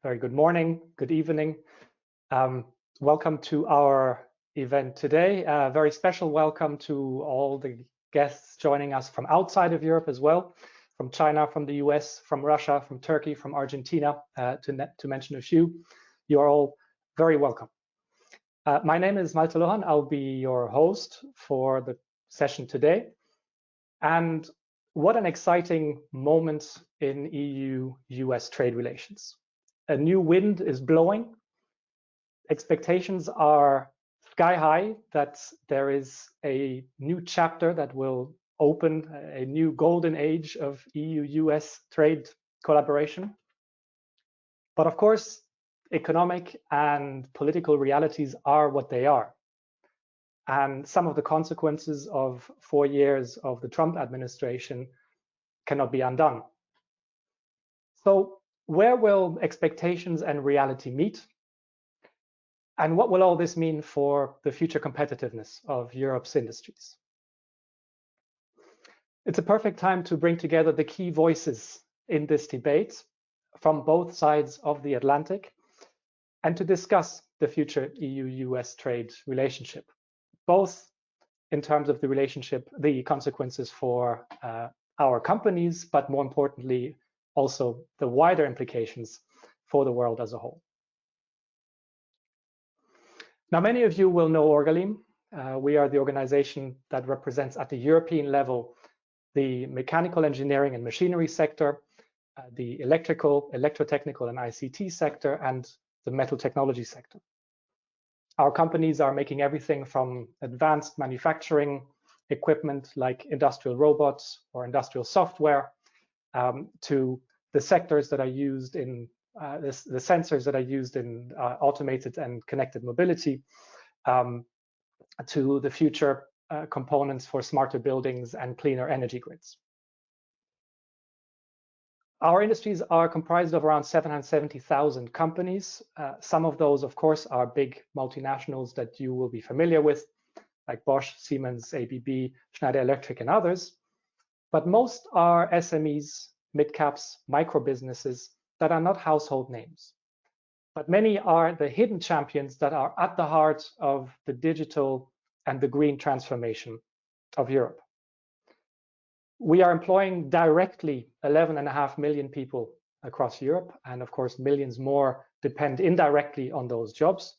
very good morning, good evening. Welcome to our event today. A very special welcome to all the guests joining us from outside of Europe as well, from China, from the US, from Russia, from Turkey, from Argentina, to mention a few. You are all very welcome. My name is Malte Lohan. I'll be your host for the session today. And what an exciting moment in EU-US trade relations. A new wind is blowing. Expectations are sky high that there is a new chapter that will open a new golden age of EU-US trade collaboration. But of course, economic and political realities are what they are. And some of the consequences of 4 years of the Trump administration cannot be undone. So where will expectations and reality meet? And what will all this mean for the future competitiveness of Europe's industries? It's a perfect time to bring together the key voices in this debate from both sides of the Atlantic and to discuss the future EU-US trade relationship, both in terms of the relationship, the consequences for our companies, but more importantly, also the wider implications for the world as a whole. Now, many of you will know Orgalim. We are the organization that represents at the European level the mechanical engineering and machinery sector, the electrical, electrotechnical and ICT sector, and the metal technology sector. Our companies are making everything from advanced manufacturing equipment like industrial robots or industrial software to the sectors that are used in the sensors that are used in automated and connected mobility, to the future components for smarter buildings and cleaner energy grids. Our industries are comprised of around 770,000 companies. Some of those, of course, are big multinationals that you will be familiar with, like Bosch, Siemens, ABB, Schneider Electric, and others. But most are SMEs, mid-caps, micro businesses that are not household names. But many are the hidden champions that are at the heart of the digital and the green transformation of Europe. We are employing directly 11.5 million people across Europe, and of course, millions more depend indirectly on those jobs.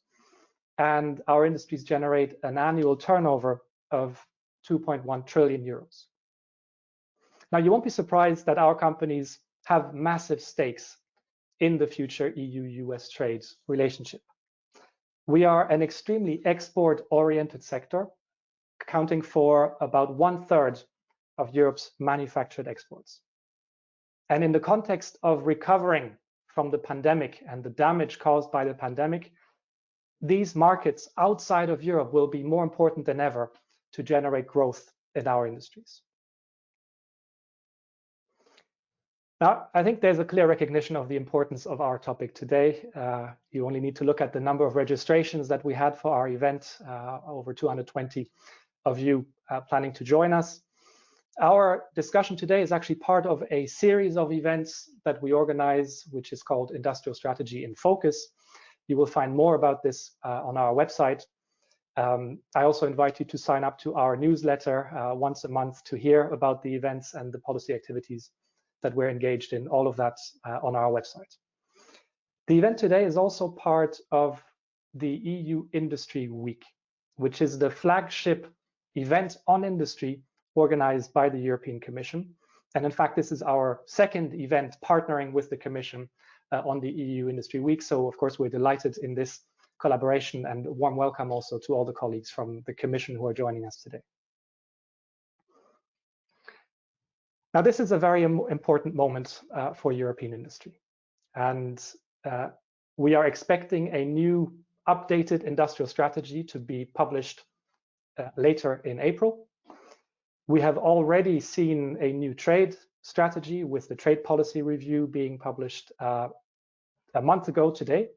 And our industries generate an annual turnover of 2.1 trillion euros. Now, you won't be surprised that our companies have massive stakes in the future EU-US trade relationship. We are an extremely export-oriented sector, accounting for about 1/3 of Europe's manufactured exports. And in the context of recovering from the pandemic and the damage caused by the pandemic, these markets outside of Europe will be more important than ever to generate growth in our industries. Now, I think there's a clear recognition of the importance of our topic today. You only need to look at the number of registrations that we had for our event, over 220 of you planning to join us. Our discussion today is actually part of a series of events that we organize, which is called Industrial Strategy in Focus. You will find more about this on our website. I also invite you to sign up to our newsletter once a month to hear about the events and the policy activities that we're engaged in, all of that on our website. The event today is also part of the EU Industry Week, which is the flagship event on industry organized by the European Commission. And in fact, this is our second event partnering with the Commission on the EU Industry Week. So of course, we're delighted in this collaboration, and a warm welcome also to all the colleagues from the Commission who are joining us today. Now, this is a very important moment for European industry. And we are expecting a new updated industrial strategy to be published later in April. We have already seen a new trade strategy with the trade policy review being published a month ago today.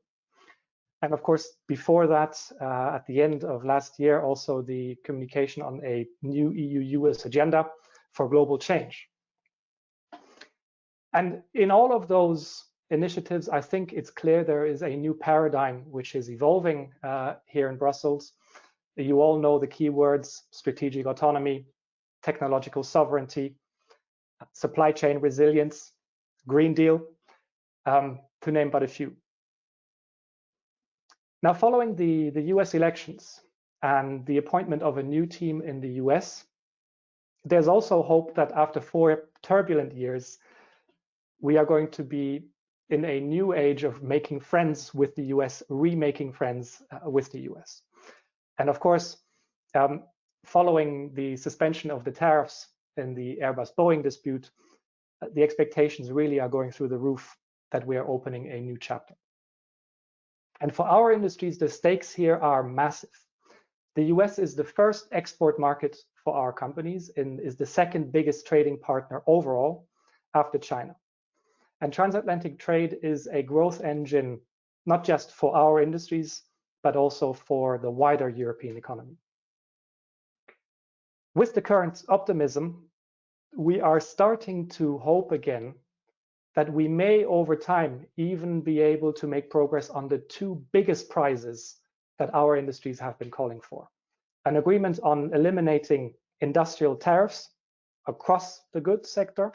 And of course, before that, at the end of last year, also the communication on a new EU-US agenda for global change. And in all of those initiatives, I think it's clear there is a new paradigm which is evolving here in Brussels. You all know the keywords: strategic autonomy, technological sovereignty, supply chain resilience, Green Deal, to name but a few. Now, following the US elections and the appointment of a new team in the US, there's also hope that after 4 turbulent years, we are going to be in a new age of making friends with the US, remaking friends with the US. And of course, following the suspension of the tariffs in the Airbus-Boeing dispute, the expectations really are going through the roof that we are opening a new chapter. And for our industries, the stakes here are massive. The US is the first export market for our companies and is the second biggest trading partner overall after China. And transatlantic trade is a growth engine, not just for our industries, but also for the wider European economy. With the current optimism, we are starting to hope again that we may, over time, even be able to make progress on the 2 biggest prizes that our industries have been calling for: an agreement on eliminating industrial tariffs across the goods sector,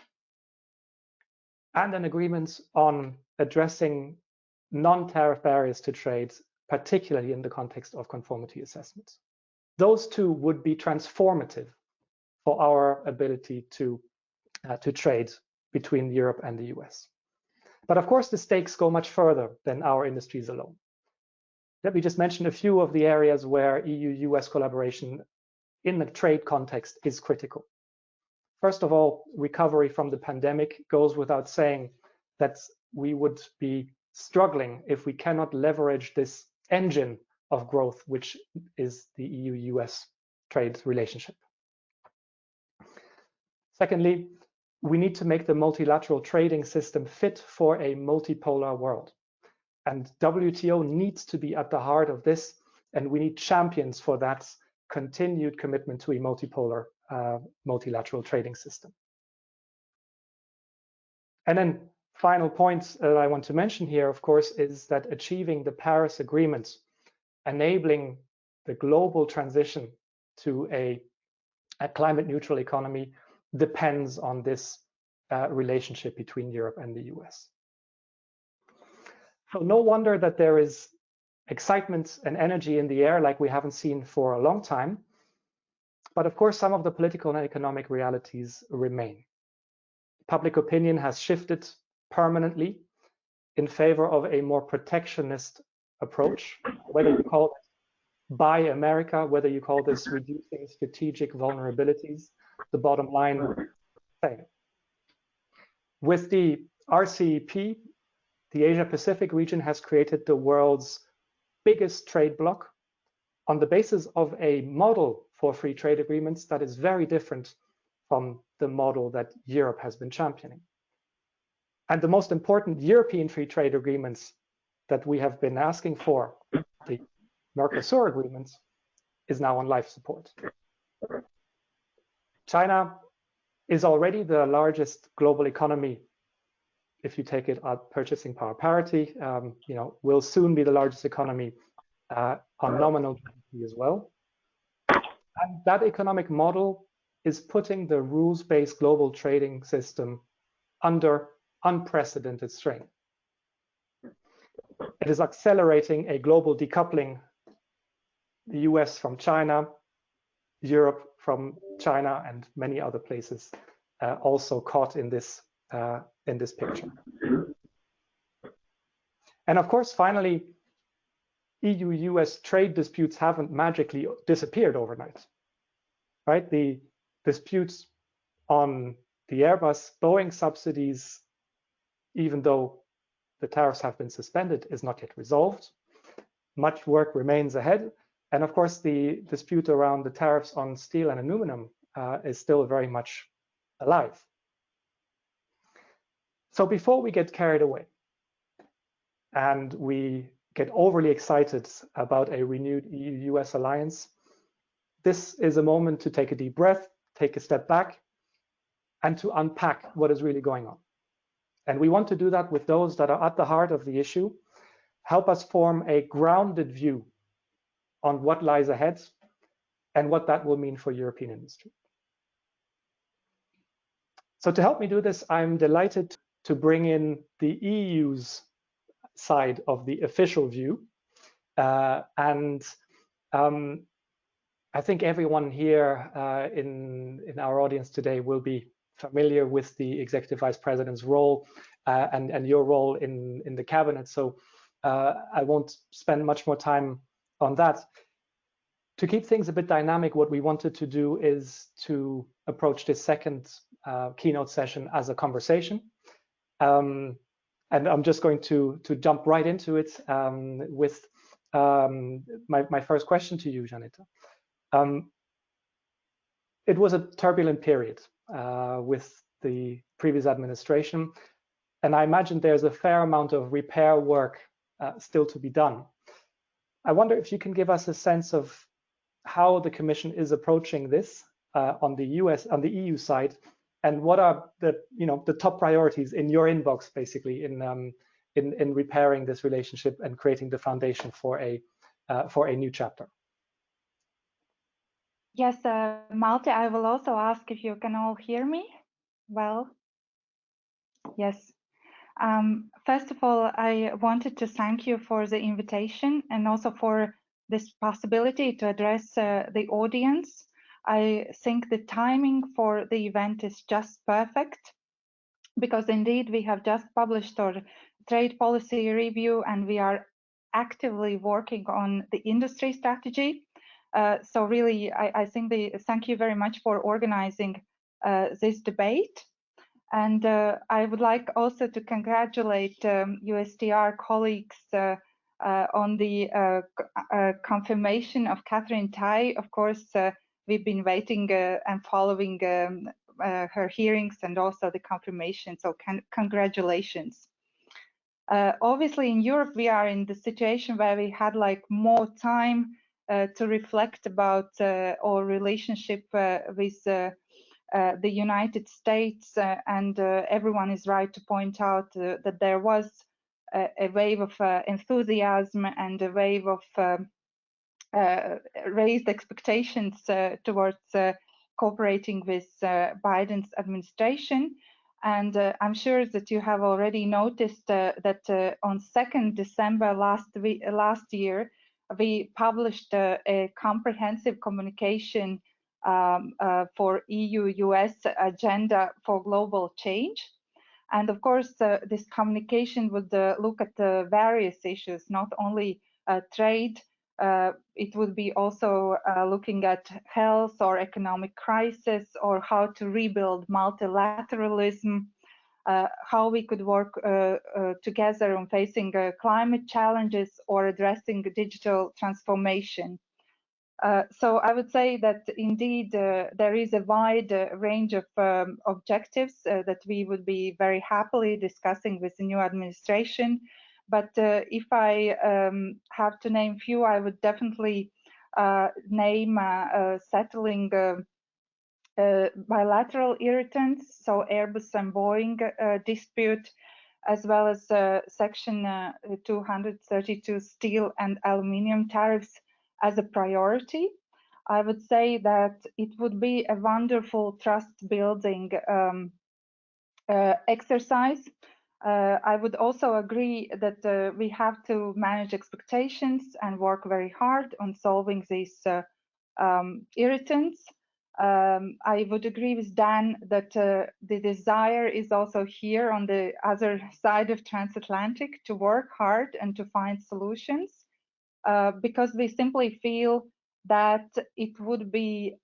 and an agreement on addressing non-tariff barriers to trade, particularly in the context of conformity assessments. Those 2 would be transformative for our ability to trade between Europe and the US. But of course, the stakes go much further than our industries alone. Let me just mention a few of the areas where EU-US collaboration in the trade context is critical. First of all, recovery from the pandemic. Goes without saying that we would be struggling if we cannot leverage this engine of growth, which is the EU-US trade relationship. Secondly, we need to make the multilateral trading system fit for a multipolar world. And WTO needs to be at the heart of this, and we need champions for that continued commitment to a multipolar multilateral trading system. And then final point that I want to mention here, of course, is that achieving the Paris Agreement, enabling the global transition to a climate neutral economy, depends on this relationship between Europe and the US. So no wonder that there is excitement and energy in the air like we haven't seen for a long time. But of course, some of the political and economic realities remain. Public opinion has shifted permanently in favor of a more protectionist approach, whether you call it Buy America, whether you call this reducing strategic vulnerabilities, the bottom line, same. With the RCEP, the Asia-Pacific region has created the world's biggest trade bloc on the basis of a model for free trade agreements that is very different from the model that Europe has been championing. And the most important European free trade agreements that we have been asking for, the Mercosur agreements, is now on life support. China is already the largest global economy. If you take it at purchasing power parity, will soon be the largest economy on nominal GDP as well. And that economic model is putting the rules-based global trading system under unprecedented strain. It is accelerating a global decoupling, the US from China, Europe from China, and many other places also caught in this picture. And of course, finally, EU-US trade disputes haven't magically disappeared overnight, right? The disputes on the Airbus-Boeing subsidies, even though the tariffs have been suspended, is not yet resolved. Much work remains ahead. And of course, the dispute around the tariffs on steel and aluminum is still very much alive. So before we get carried away and we get overly excited about a renewed EU-US alliance, this is a moment to take a deep breath, take a step back, and to unpack what is really going on. And we want to do that with those that are at the heart of the issue, help us form a grounded view on what lies ahead and what that will mean for European industry. So to help me do this, I'm delighted to bring in the EU's side of the official view. I think everyone here in our audience today will be familiar with the Executive Vice President's role and your role in the cabinet. So I won't spend much more time on that. To keep things a bit dynamic, what we wanted to do is to approach this second keynote session as a conversation. And I'm just going to jump right into it with my first question to you, Janita. It was a turbulent period with the previous administration, and I imagine there's a fair amount of repair work still to be done. I wonder if you can give us a sense of how the Commission is approaching this on the EU side, and what are the top priorities in your inbox, basically, in repairing this relationship and creating the foundation for a new chapter. Yes, Malte, I will also ask if you can all hear me well. Yes. First of all, I wanted to thank you for the invitation and also for this possibility to address the audience. I think the timing for the event is just perfect, because indeed we have just published our trade policy review and we are actively working on the industry strategy. So really, I think thank you very much for organizing this debate. And I would like also to congratulate USTR colleagues on the confirmation of Catherine Tai. Of course, we've been waiting and following her hearings and also the confirmation, so congratulations. Obviously, in Europe, we are in the situation where we had like more time to reflect about our relationship with the United States, and everyone is right to point out that there was a wave of enthusiasm and a wave of raised expectations towards cooperating with Biden's administration. And I'm sure that you have already noticed that on 2nd December last year, we published a comprehensive communication for EU-US agenda for global change. And of course, this communication would look at the various issues, not only trade. It would be also looking at health or economic crisis, or how to rebuild multilateralism, how we could work together on facing climate challenges or addressing digital transformation. So I would say that indeed there is a wide range of objectives that we would be very happily discussing with the new administration. But if I have to name few, I would definitely name settling bilateral irritants, so Airbus and Boeing dispute, as well as Section 232 steel and aluminium tariffs as a priority. I would say that it would be a wonderful trust-building exercise. I would also agree that we have to manage expectations and work very hard on solving these irritants. I would agree with Dan that the desire is also here on the other side of transatlantic to work hard and to find solutions, because we simply feel that it would be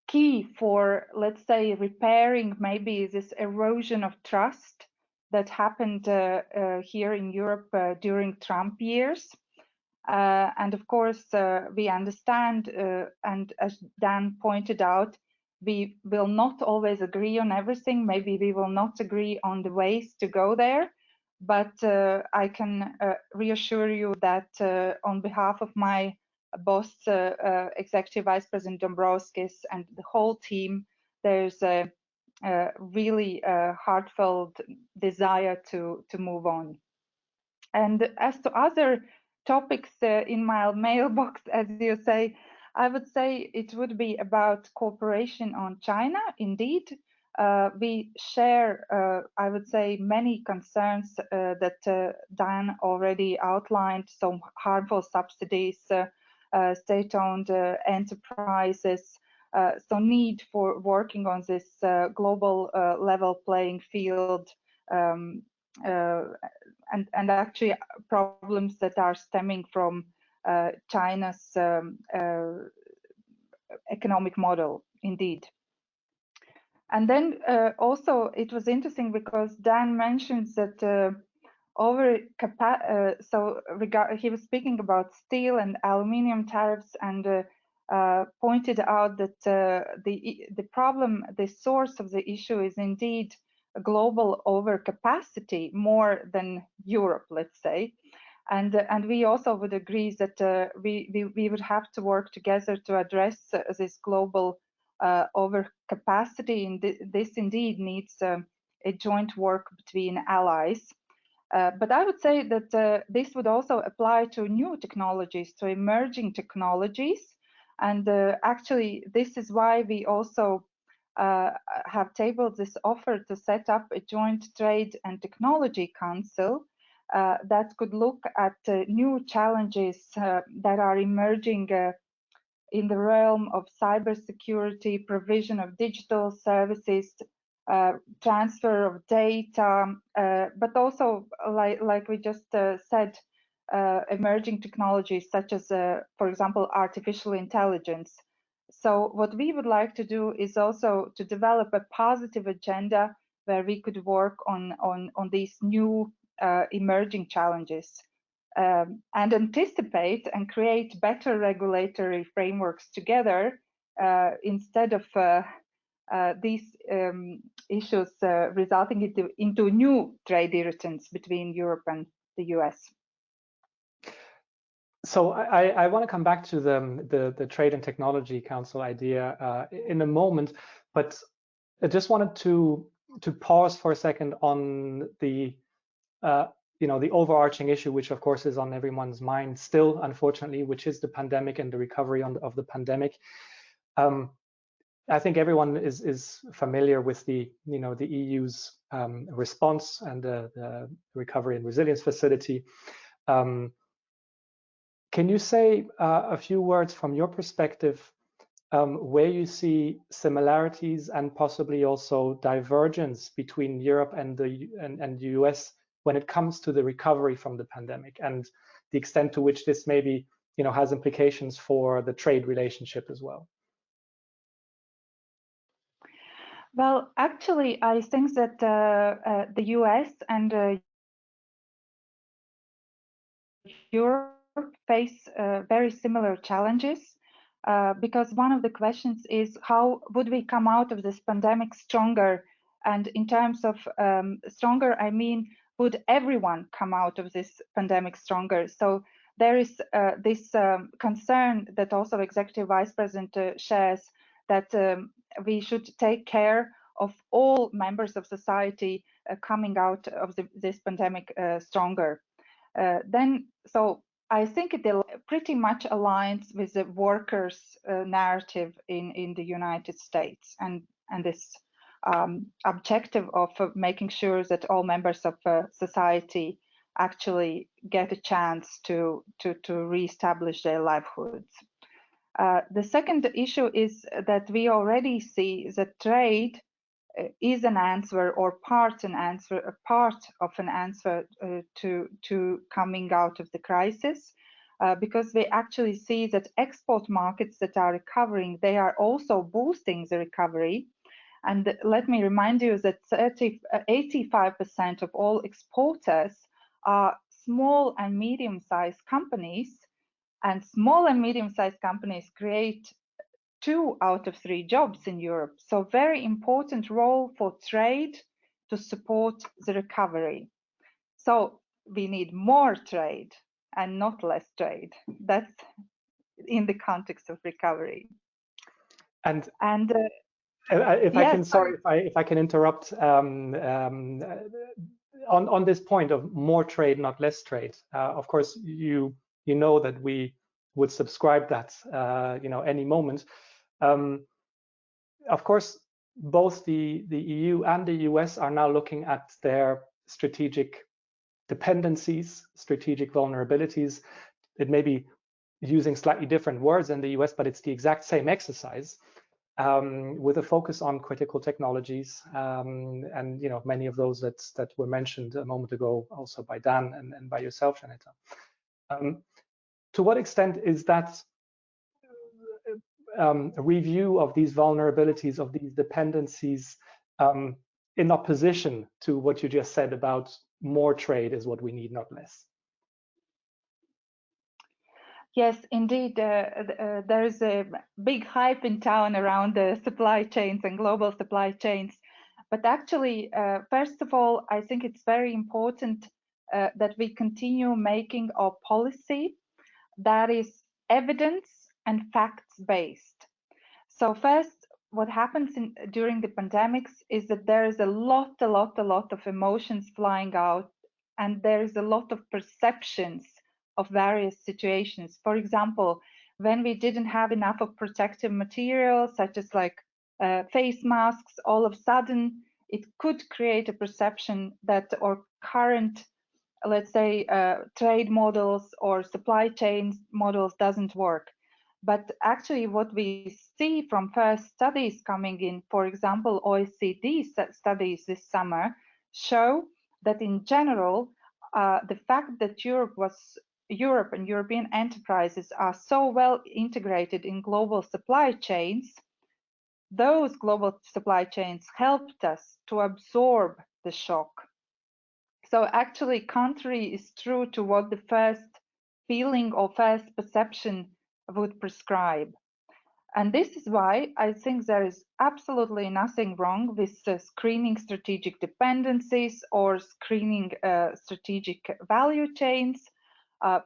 key for, let's say, repairing maybe this erosion of trust that happened here in Europe during Trump years. And of course, we understand, and as Dan pointed out, we will not always agree on everything. Maybe we will not agree on the ways to go there. But I can reassure you that on behalf of my boss, Executive Vice President Dombrovskis, and the whole team, there's a really heartfelt desire to move on. And as to other topics in my mailbox, as you say, I would say it would be about cooperation on China. Indeed, we share, I would say, many concerns that Dan already outlined, some harmful subsidies, state-owned enterprises, so need for working on this global level playing field, and actually problems that are stemming from China's economic model, indeed. And then also it was interesting because Dan mentions that he was speaking about steel and aluminium tariffs, and pointed out that the problem, the source of the issue is indeed a global overcapacity more than Europe, let's say. And we also would agree that we would have to work together to address this global overcapacity. And this indeed needs a joint work between allies. But I would say that this would also apply to new technologies, to emerging technologies. And actually, this is why we also have tabled this offer to set up a joint trade and technology council that could look at new challenges that are emerging in the realm of cybersecurity, provision of digital services, transfer of data, but also, like we just said, emerging technologies such as, for example, artificial intelligence. So what we would like to do is also to develop a positive agenda where we could work on these new emerging challenges, and anticipate and create better regulatory frameworks together instead of these issues resulting into new trade irritants between Europe and the US. So I want to come back to the Trade and Technology Council idea in a moment, but I just wanted to pause for a second on the the overarching issue, which of course is on everyone's mind still, unfortunately, which is the pandemic and the recovery of the pandemic. I think everyone is familiar with the EU's response and the Recovery and Resilience Facility. Can you say a few words from your perspective where you see similarities and possibly also divergence between Europe and the US when it comes to the recovery from the pandemic, and the extent to which this maybe has implications for the trade relationship as well? Well, actually, I think that the US and Europe face very similar challenges, because one of the questions is how would we come out of this pandemic stronger? And in terms of stronger, I mean, would everyone come out of this pandemic stronger? So there is this concern that also Executive Vice President shares, that we should take care of all members of society coming out of this pandemic stronger. So I think it pretty much aligns with the workers' narrative in the United States, and this objective of making sure that all members of society actually get a chance to reestablish their livelihoods. The second issue is that we already see that trade is an answer, or a part of an answer to coming out of the crisis, because we actually see that export markets that are recovering, they are also boosting the recovery. And let me remind you that 85% of all exporters are small and medium-sized companies, and small and medium-sized companies create 2 out of 3 jobs in Europe. So very important role for trade to support the recovery. So we need more trade and not less trade. That's in the context of recovery. And If yes, I can, sorry, if I can interrupt on this point of more trade, not less trade. Of course, you know that we would subscribe that any moment. Of course, both the EU and the US are now looking at their strategic dependencies, strategic vulnerabilities. It may be using slightly different words in the US, but it's the exact same exercise. With a focus on critical technologies, and many of those that were mentioned a moment ago, also by Dan and by yourself, Janetta. To what extent is that a review of these vulnerabilities, of these dependencies, in opposition to what you just said about more trade is what we need, not less? Yes, indeed. There is a big hype in town around the supply chains and global supply chains. But actually, first of all, I think it's very important that we continue making our policy that is evidence and facts based. So first, what happens during the pandemics is that there is a lot of emotions flying out, and there is a lot of perceptions of various situations. For example, when we didn't have enough of protective materials, such as like face masks, all of a sudden it could create a perception that our current, let's say, trade models or supply chain models doesn't work. But actually what we see from first studies coming in, for example, OECD studies this summer, show that in general, the fact that Europe and European enterprises are so well integrated in global supply chains, those global supply chains helped us to absorb the shock. So actually, contrary is true to what the first feeling or first perception would prescribe. And this is why I think there is absolutely nothing wrong with screening strategic dependencies or screening strategic value chains.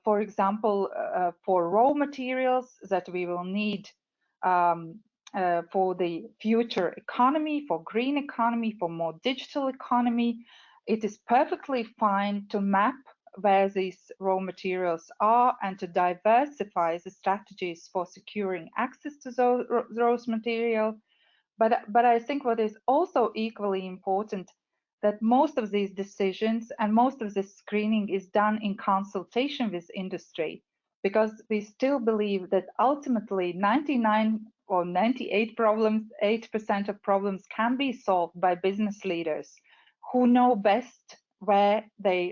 For example, for raw materials that we will need for the future economy, for green economy, for more digital economy, it is perfectly fine to map where these raw materials are and to diversify the strategies for securing access to those materials. But I think what is also equally important, that most of these decisions and most of this screening is done in consultation with industry, because we still believe that ultimately 99 or 98% of problems can be solved by business leaders who know best where their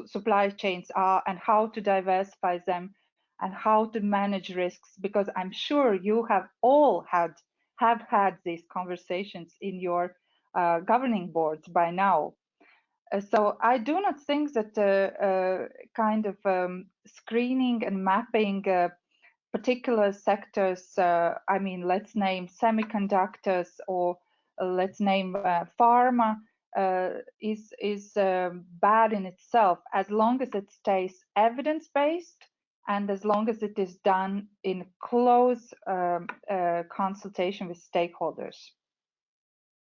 supply chains are and how to diversify them and how to manage risks, because I'm sure you have all had these conversations in your governing boards by now. So I do not think that kind of screening and mapping particular sectors, I mean, let's name semiconductors or let's name pharma, is bad in itself, as long as it stays evidence-based and as long as it is done in close consultation with stakeholders.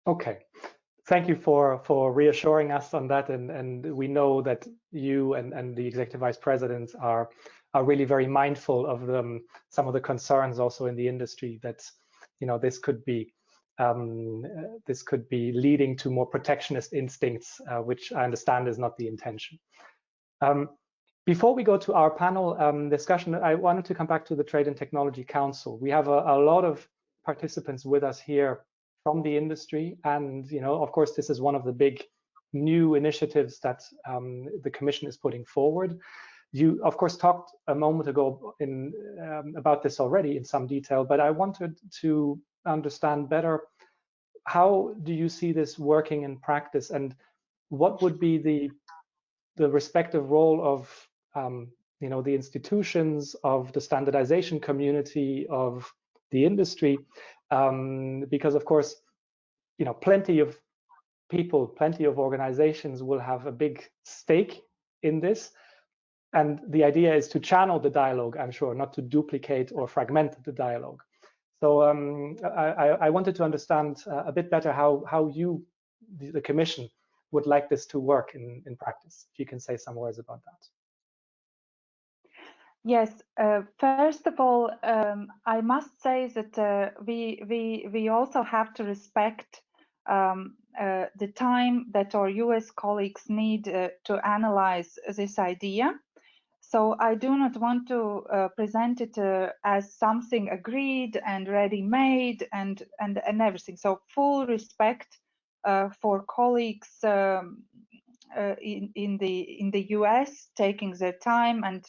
Okay, thank you for reassuring us on that, and we know that you and the executive vice presidents are really very mindful of some of the concerns also in the industry that this could be leading to more protectionist instincts, which I understand is not the intention. Before we go to our panel discussion, I wanted to come back to the Trade and Technology Council. We have a lot of participants with us here from the industry, and of course, this is one of the big new initiatives that the Commission is putting forward. You, of course, talked a moment ago about this already in some detail, but I wanted to understand better, how do you see this working in practice, and what would be the respective role of the institutions, of the standardization community, of the industry, because of course, plenty of people, plenty of organizations will have a big stake in this. And the idea is to channel the dialogue, I'm sure, not to duplicate or fragment the dialogue. So I wanted to understand a bit better how you, the Commission, would like this to work in practice. If you can say some words about that. Yes, first of all, I must say that we also have to respect the time that our US colleagues need to analyze this idea. So I do not want to present it as something agreed and ready-made and everything. So full respect for colleagues in the US taking their time and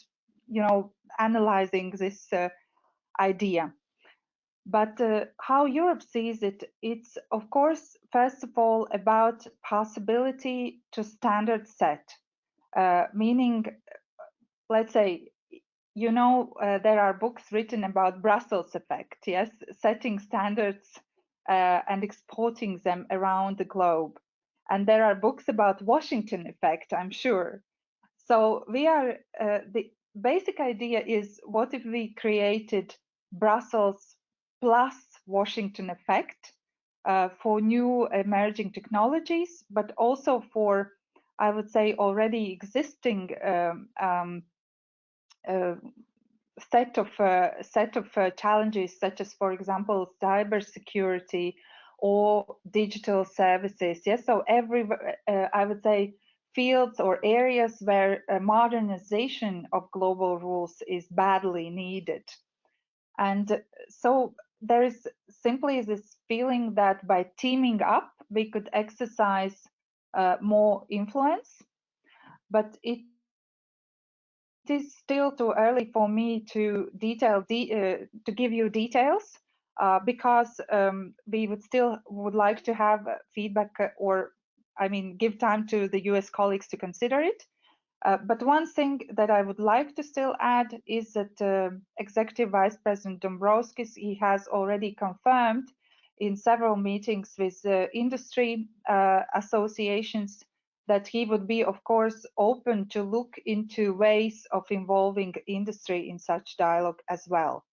analyzing this idea. But how Europe sees it, it's of course first of all about possibility to standard set, meaning, let's say, there are books written about Brussels effect, yes, setting standards and exporting them around the globe. And there are books about Washington effect, I'm sure. So we are, the basic idea is, what if we created Brussels plus Washington effect for new emerging technologies, but also for, I would say, already existing set of challenges, such as, for example, cybersecurity or digital services. Yes, so every I would say fields or areas where modernization of global rules is badly needed. And so there is simply this feeling that by teaming up, we could exercise more influence, but it is still too early for me to to give you details because we would like to have feedback or give time to the US colleagues to consider it. But one thing that I would like to still add is that Executive Vice President Dombrovskis, he has already confirmed in several meetings with industry associations that he would be, of course, open to look into ways of involving industry in such dialogue as well.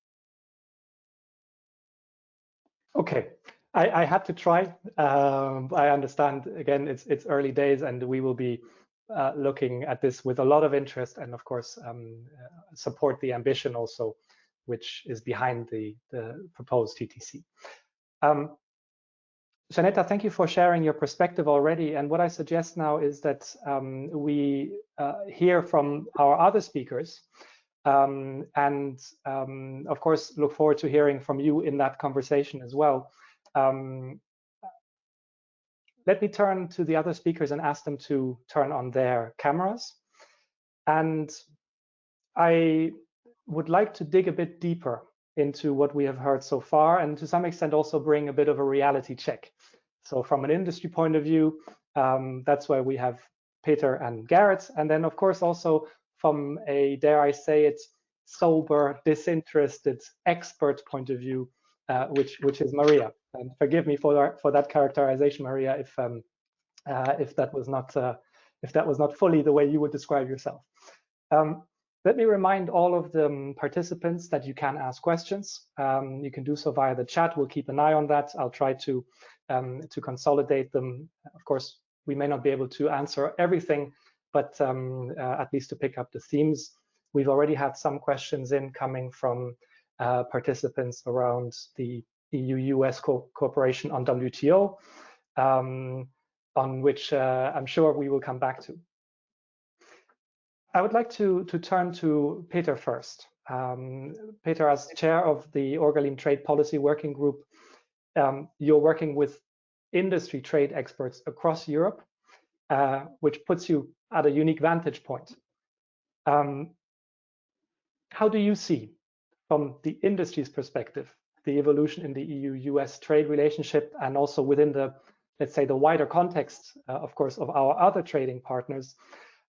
Okay, I had to try. I understand, again, it's early days, and we will be looking at this with a lot of interest, and of course support the ambition also, which is behind the proposed TTC. Janetta, thank you for sharing your perspective already. And what I suggest now is that we hear from our other speakers, and of course look forward to hearing from you in that conversation as well. Let me turn to the other speakers and ask them to turn on their cameras. And I would like to dig a bit deeper into what we have heard so far, and to some extent also bring a bit of a reality check. So from an industry point of view, that's where we have Peter and Garrett, and then of course also from a, dare I say it, sober, disinterested expert point of view, which is Maria. And forgive me for that characterization, Maria, if that was not fully the way you would describe yourself. Let me remind all of the participants that you can ask questions. You can do so via the chat. We'll keep an eye on that. I'll try to consolidate them. Of course, we may not be able to answer everything, but at least to pick up the themes. We've already had some questions coming from participants around the EU-US cooperation on WTO, on which I'm sure we will come back to. I would like to turn to Peter first. Peter, as chair of the Orgalim Trade Policy Working Group, you're working with industry trade experts across Europe, which puts you at a unique vantage point. How do you see, from the industry's perspective, the evolution in the EU-US trade relationship, and also within the, let's say, the wider context, of course, of our other trading partners?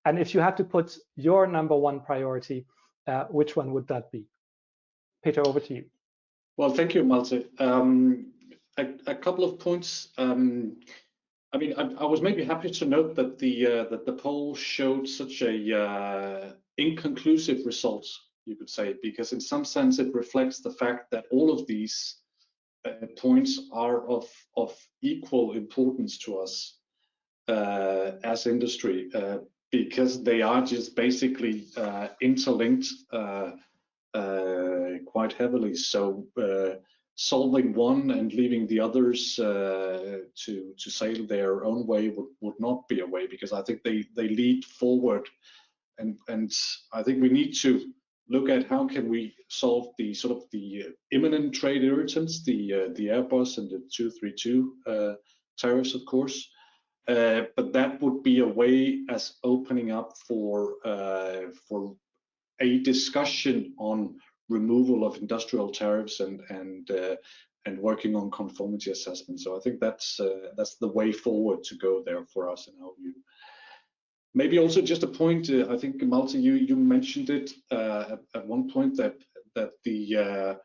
And if you had to put your #1 priority, which one would that be? Peter, over to you. Well, thank you, Malte. A couple of points. I was maybe happy to note that the poll showed such a inconclusive results, you could say, because in some sense it reflects the fact that all of these points are of equal importance to us as industry, because they are just basically interlinked quite heavily. So solving one and leaving the others to sail their own way would not be a way, because I think they lead forward, and I think we need to look at how can we solve the sort of the imminent trade irritants, the Airbus and the 232 tariffs, of course. But that would be a way as opening up for a discussion on removal of industrial tariffs and working on conformity assessment. So I think that's the way forward to go there for us in our view. Maybe also just a point. I think Malte, you mentioned it at one point that the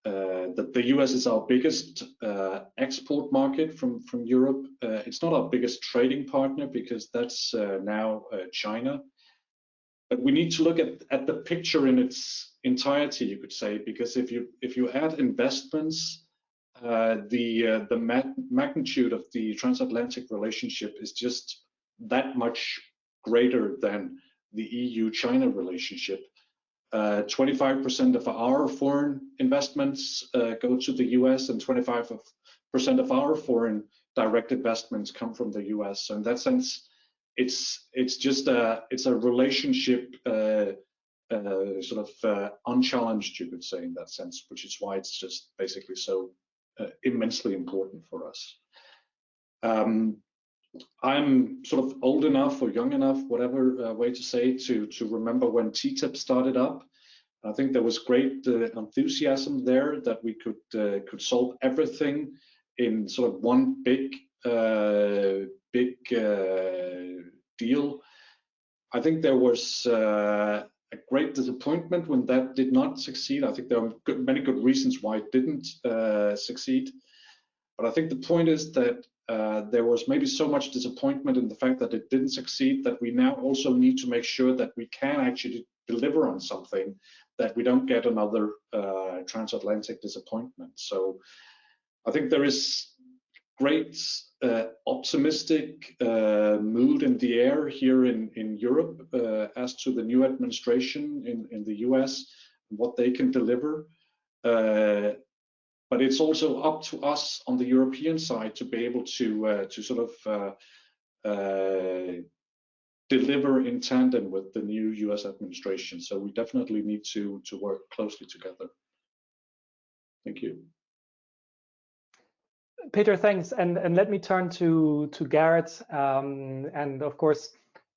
US is our biggest export market from Europe. It's not our biggest trading partner, because that's now China. But we need to look at the picture in its entirety, you could say, because if you add investments, the magnitude of the transatlantic relationship is just that much greater than the EU-China relationship. 25% of our foreign investments go to the US, and 25% of our foreign direct investments come from the US. So in that sense, it's just a relationship sort of unchallenged, you could say, in that sense, which is why it's just basically so immensely important for us. I'm sort of old enough or young enough, whatever way to say, to remember when TTIP started up. I think there was great enthusiasm there that we could solve everything in sort of one big deal. I think there was a great disappointment when that did not succeed. I think there are many good reasons why it didn't succeed. But I think the point is that there was maybe so much disappointment in the fact that it didn't succeed, that we now also need to make sure that we can actually deliver on something, that we don't get another transatlantic disappointment. So I think there is great optimistic mood in the air here in Europe as to the new administration in the US and what they can deliver. But it's also up to us on the European side to be able to sort of deliver in tandem with the new US administration. So we definitely need to work closely together. Thank you. Peter, thanks. And let me turn to Garrett. And of course,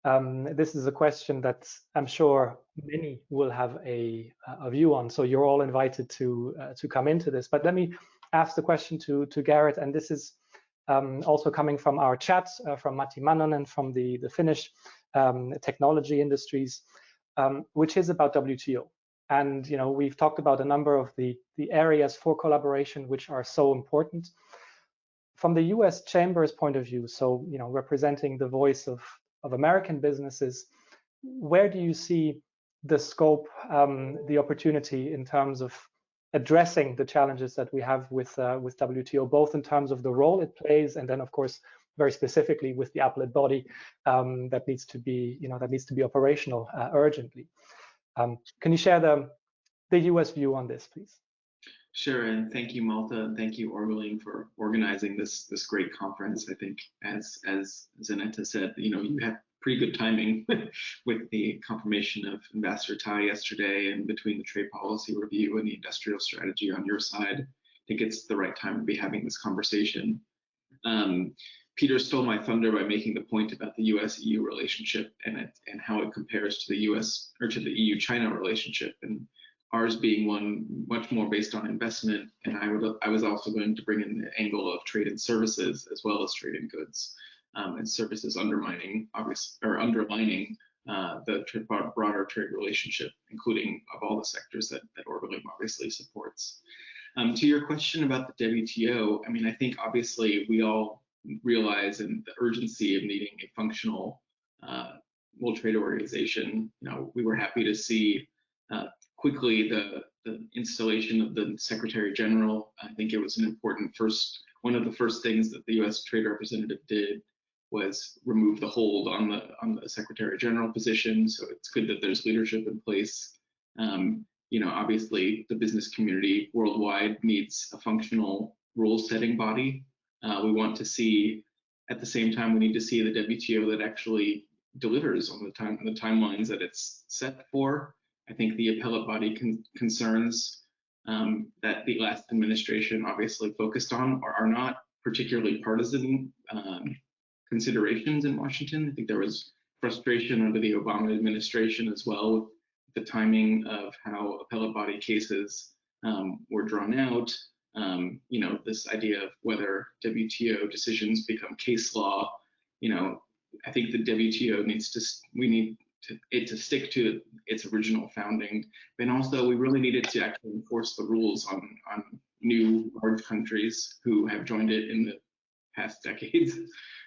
this is a question that I'm sure many will have a view on. So you're all invited to come into this. But let me ask the question to Garrett. And this is also coming from our chat, from Matti Manonen from the Finnish technology industries, which is about WTO. And we've talked about a number of the areas for collaboration which are so important. From the US Chamber's point of view, so representing the voice of American businesses, where do you see the scope, the opportunity in terms of addressing the challenges that we have with WTO, both in terms of the role it plays, and then of course very specifically with the appellate body that needs to be operational urgently? Can you share the US view on this, please? Sure, and thank you, Malte, and thank you, Orgalim, for organizing this great conference. I think, as Zanetta said, you had pretty good timing with the confirmation of Ambassador Tai yesterday, and between the trade policy review and the industrial strategy on your side, I think it's the right time to be having this conversation. Peter stole my thunder by making the point about the US-EU relationship and how it compares to the US or to the EU-China relationship, and ours being one much more based on investment. And I was also going to bring in the angle of trade and services as well as trade and goods, and services underlining the broader trade relationship, including of all the sectors that Orgalim obviously supports. To your question about the WTO, I mean, I think obviously we all realize the urgency of needing a functional World Trade Organization. We were happy to see quickly the installation of the Secretary General. I think it was an important one of the first things that the U.S. Trade Representative did was remove the hold on the Secretary General position. So it's good that there's leadership in place. You know, obviously the business community worldwide needs a functional rule-setting body. We want to see, at the same time, we need to see the WTO that actually delivers on the timelines that it's set for. I think the appellate body concerns that the last administration obviously focused on are not particularly partisan considerations in Washington. I think there was frustration under the Obama administration as well with the timing of how appellate body cases were drawn out. You know, this idea of whether WTO decisions become case law. You know, I think the WTO we need it to stick to its original founding, and also we really needed to actually enforce the rules on new large countries who have joined it in the past decades.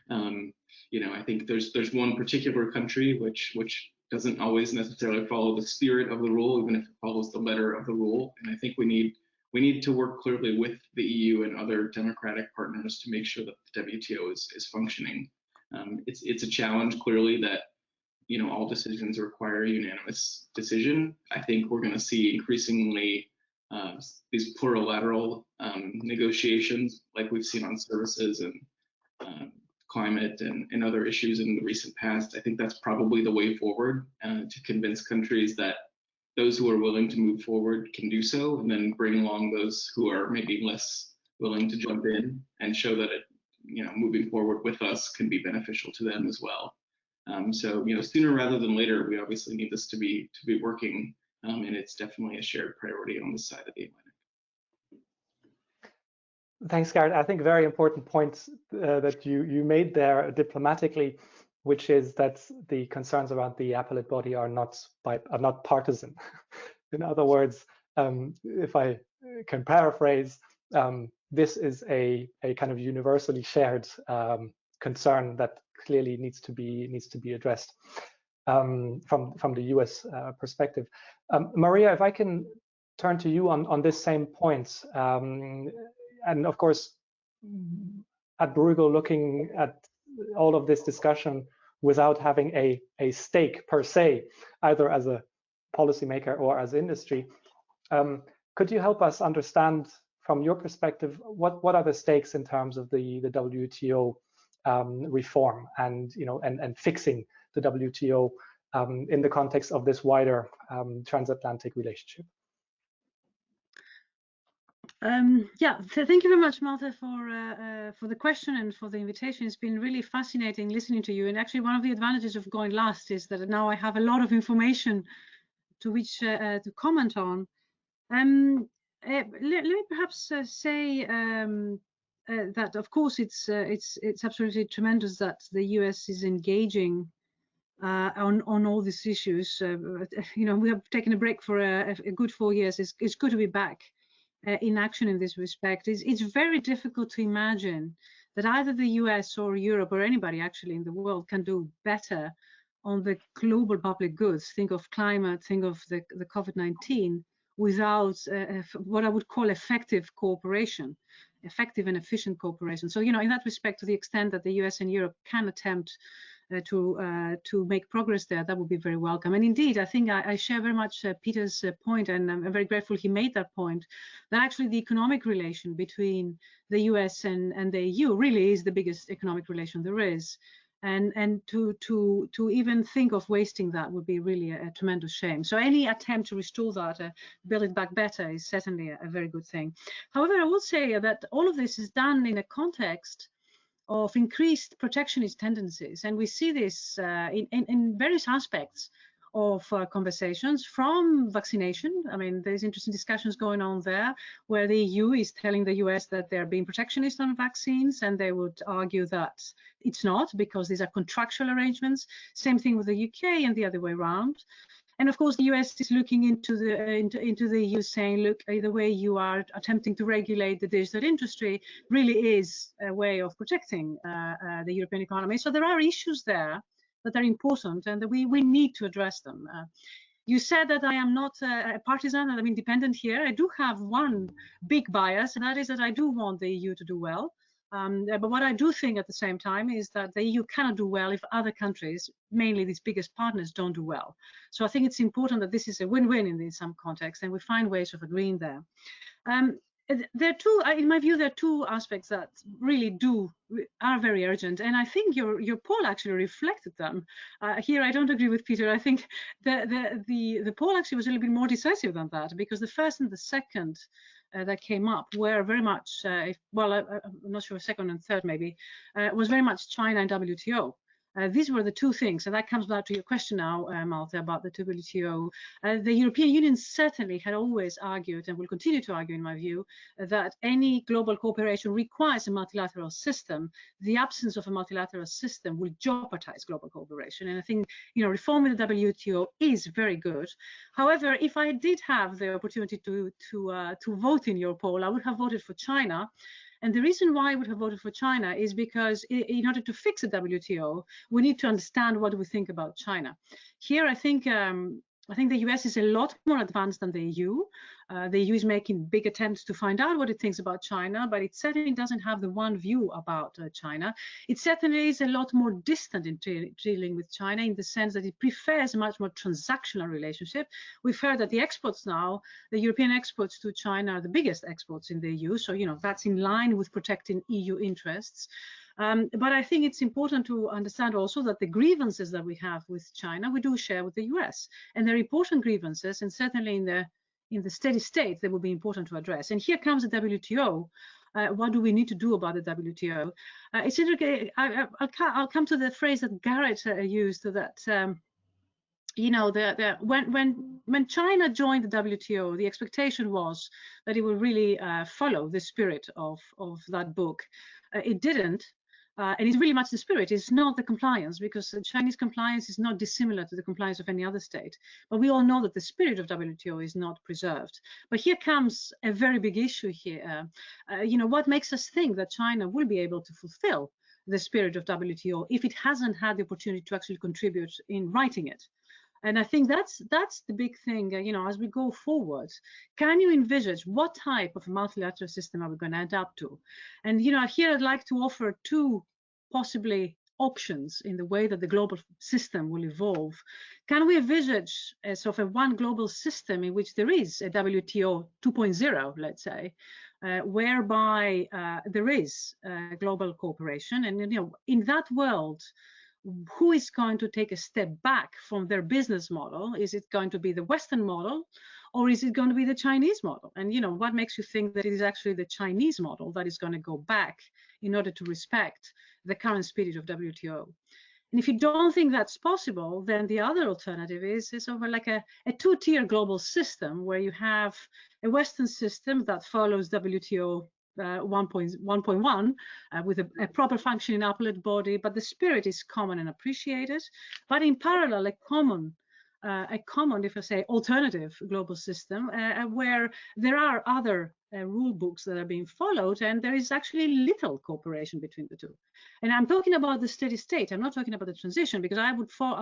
You know, I think there's one particular country which doesn't always necessarily follow the spirit of the rule, even if it follows the letter of the rule. And I think we need to work clearly with the EU and other democratic partners to make sure that the WTO is functioning. It's a challenge, clearly, that, you know, all decisions require a unanimous decision. I think we're going to see increasingly these plurilateral negotiations, like we've seen on services and climate and other issues in the recent past. I think that's probably the way forward, to convince countries that those who are willing to move forward can do so, and then bring along those who are maybe less willing to jump in and show that you know, moving forward with us can be beneficial to them as well. So, you know, sooner rather than later, we obviously need this to be working, and it's definitely a shared priority on this side of the Atlantic. Thanks, Garrett. I think very important points that you made there diplomatically, which is that the concerns around the appellate body are not partisan. In other words, if I can paraphrase, this is a kind of universally shared concern that clearly needs to be addressed from the US perspective. Maria, if I can turn to you on this same point, and of course, at Bruegel, looking at all of this discussion without having a stake per se, either as a policymaker or as industry, could you help us understand from your perspective what are the stakes in terms of the WTO reform and, you know, and fixing the WTO in the context of this wider transatlantic relationship? Yeah, thank you very much, Malte, for the question and for the invitation. It's been really fascinating listening to you. And actually, one of the advantages of going last is that now I have a lot of information to which to comment on. Let me perhaps say that, of course, it's absolutely tremendous that the US is engaging on all these issues. You know, we have taken a break for a good 4 years. It's good to be back in action in this respect. It's very difficult to imagine that either the US or Europe or anybody actually in the world can do better on the global public goods. Think of climate, think of the COVID-19, without what I would call effective cooperation, effective and efficient cooperation. So, you know, in that respect, to the extent that the US and Europe can attempt to make progress there, that would be very welcome. And indeed, I think I share very much Peter's point, and I'm very grateful he made that point, that actually the economic relation between the US and the EU really is the biggest economic relation there is. And to even think of wasting that would be really a tremendous shame. So any attempt to restore that, build it back better, is certainly a very good thing. However, I will say that all of this is done in a context of increased protectionist tendencies, and we see this in various aspects of conversations, from vaccination. I mean, there's interesting discussions going on there where the EU is telling the US that they're being protectionist on vaccines, and they would argue that it's not, because these are contractual arrangements. Same thing with the UK and the other way around. And of course, the US is looking into the EU, saying, look, the way you are attempting to regulate the digital industry really is a way of protecting the European economy. So there are issues there that are important, and that we need to address them. You said that I am not a partisan and I'm independent here. I do have one big bias, and that is that I do want the EU to do well. But what I do think at the same time is that the EU cannot do well if other countries, mainly these biggest partners, don't do well. So I think it's important that this is a win-win in some context, and we find ways of agreeing there. There are two, in my view, there are two aspects that really are very urgent, and I think your poll actually reflected them. Here, I don't agree with Peter. I think the poll actually was a little bit more decisive than that, because the first and the second that came up were very much, well, I'm not sure, second and third maybe, was very much China and WTO. These were the two things, and that comes back to your question now, Malte, about the WTO. The European Union certainly had always argued, and will continue to argue, in my view, that any global cooperation requires a multilateral system. The absence of a multilateral system will jeopardize global cooperation, and I think, you know, reforming the WTO is very good. However, if I did have the opportunity to vote in your poll, I would have voted for China. And the reason why I would have voted for China is because in order to fix the WTO, we need to understand what we think about China. Here, I think the US is a lot more advanced than the EU. The EU is making big attempts to find out what it thinks about China, but it certainly doesn't have the one view about China. It certainly is a lot more distant in dealing with China, in the sense that it prefers a much more transactional relationship. We've heard that the exports now, the European exports to China, are the biggest exports in the EU. So, you know, that's in line with protecting EU interests. But I think it's important to understand also that the grievances that we have with China, we do share with the US, and they're important grievances, and certainly in the steady state, they will be important to address. And here comes the WTO. What do we need to do about the WTO? It's interesting. I'll come to the phrase that Garrett used, that you know, when China joined the WTO, the expectation was that it would really follow the spirit of that book. It didn't. And it's really much the spirit. It's not the compliance, because the Chinese compliance is not dissimilar to the compliance of any other state. But we all know that the spirit of WTO is not preserved. But here comes a very big issue here. You know, what makes us think that China will be able to fulfill the spirit of WTO if it hasn't had the opportunity to actually contribute in writing it? And I think that's the big thing, you know, as we go forward. Can you envisage what type of multilateral system are we going to end up to? And, you know, here I'd like to offer two possibly options in the way that the global system will evolve. Can we envisage a sort of one global system in which there is a WTO 2.0, let's say, whereby there is global cooperation? And, you know, in that world, who is going to take a step back from their business model? Is it going to be the Western model, or is it going to be the Chinese model? And, you know, what makes you think that it is actually the Chinese model that is going to go back in order to respect the current spirit of WTO? And if you don't think that's possible, then the other alternative is sort of like a two-tier global system, where you have a Western system that follows WTO 1.1 with a proper functioning appellate body, but the spirit is common and appreciated. But in parallel, a common, if I say, alternative global system where there are other rule books that are being followed, and there is actually little cooperation between the two. And I'm talking about the steady state. I'm not talking about the transition, because I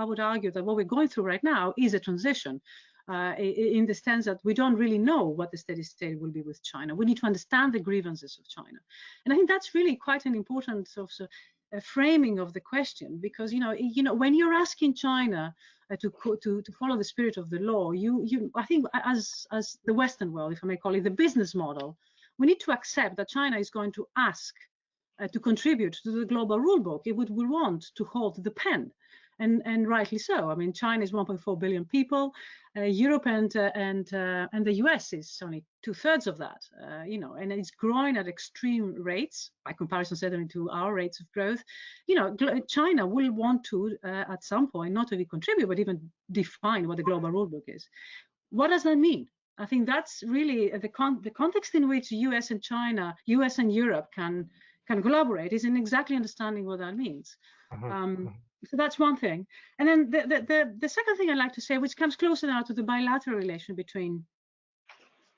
would argue that what we're going through right now is a transition. In the sense that we don't really know what the steady state will be with China. We need to understand the grievances of China. And I think that's really quite an important sort of framing of the question, because, you know, when you're asking China to follow the spirit of the law, I think as the Western world, if I may call it, the business model, we need to accept that China is going to ask to contribute to the global rule book. It would want to hold the pen. And rightly so. I mean, China is 1.4 billion people. Europe and the US is only 2/3 of that. You know, and it's growing at extreme rates by comparison, certainly, to our rates of growth. You know, China will want to at some point not only contribute, but even define what the global rulebook is. What does that mean? I think that's really the context in which US and China, US and Europe can collaborate is in exactly understanding what that means. So that's one thing. And then the second thing I'd like to say, which comes closer now to the bilateral relation between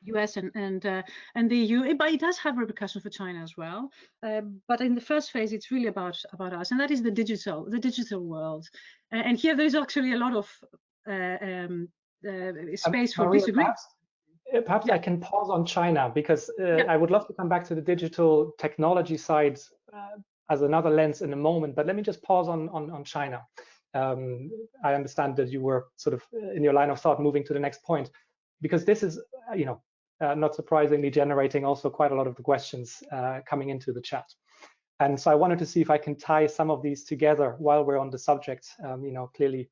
US and the EU, but it does have repercussions for China as well. But in the first phase, it's really about us, and that is the digital world. And here there is actually a lot of space for Maria, disagreement. perhaps I can pause on China, because Yeah. I would love to come back to the digital technology side as another lens in a moment, but let me just pause on China. I understand that you were sort of in your line of thought moving to the next point, because this is, not surprisingly, generating also quite a lot of the questions coming into the chat. And so I wanted to see if I can tie some of these together while we're on the subject, clearly